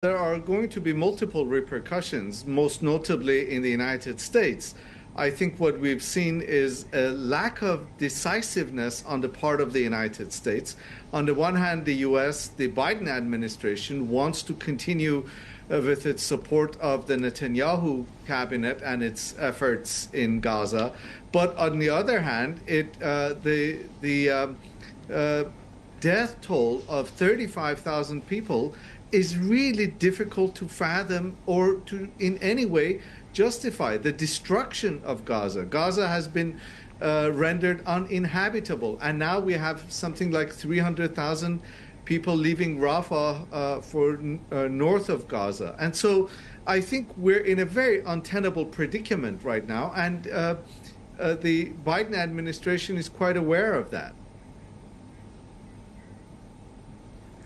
There are going to be multiple repercussions, most notably in the United States. I think what we've seen is a lack of decisiveness on the part of the United States. On the one hand, the U.S., the Biden administration wants to continue with its support of the Netanyahu Cabinet and its efforts in Gaza. But on the other hand, the death toll of 35,000 people is really difficult to fathom or to in any way justify. The destruction of Gaza. Gaza has been rendered uninhabitable, and now we have something like 300,000 people leaving Rafah for north of Gaza. And so I think we're in a very untenable predicament right now, and the Biden administration is quite aware of that.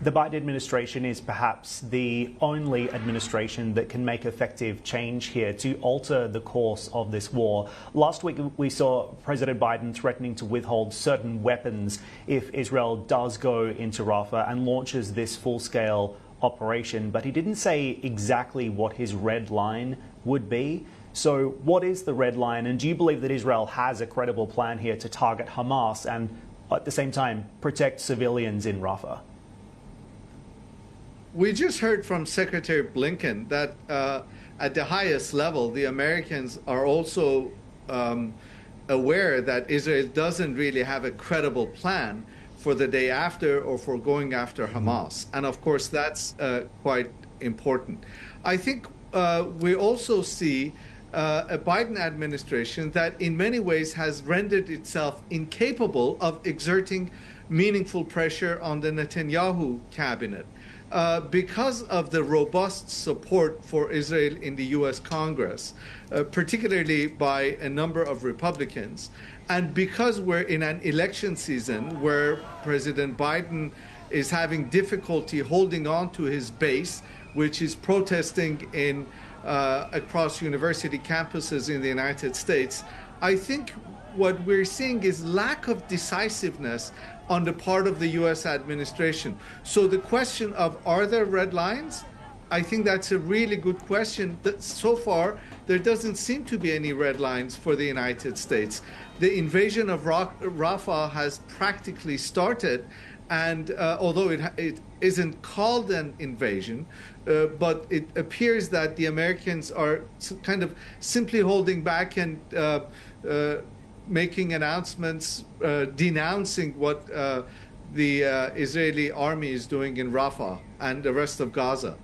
The Biden administration is perhaps the only administration that can make effective change here to alter the course of this war. Last week, we saw President Biden threatening to withhold certain weapons if Israel does go into Rafah and launches this full-scale operation. But he didn't say exactly what his red line would be. So what is the red line? And do you believe that Israel has a credible plan here to target Hamas and at the same time protect civilians in Rafah? We just heard from Secretary Blinken that at the highest level, the Americans are also aware that Israel doesn't really have a credible plan for the day after or for going after Hamas. And of course, that's quite important. I think we also see a Biden administration that in many ways has rendered itself incapable of exerting meaningful pressure on the Netanyahu cabinet. Because of the robust support for Israel in the U.S. Congress, particularly by a number of Republicans, and because we're in an election season where President Biden is having difficulty holding on to his base, which is protesting across university campuses in the United States, I think what we're seeing is lack of decisiveness on the part of the U.S. administration. So the question of are there red lines? I think that's a really good question. So far, there doesn't seem to be any red lines for the United States. The invasion of Rafah has practically started, and although it isn't called an invasion, but it appears that the Americans are kind of simply holding back and making announcements denouncing what the Israeli army is doing in Rafah and the rest of Gaza.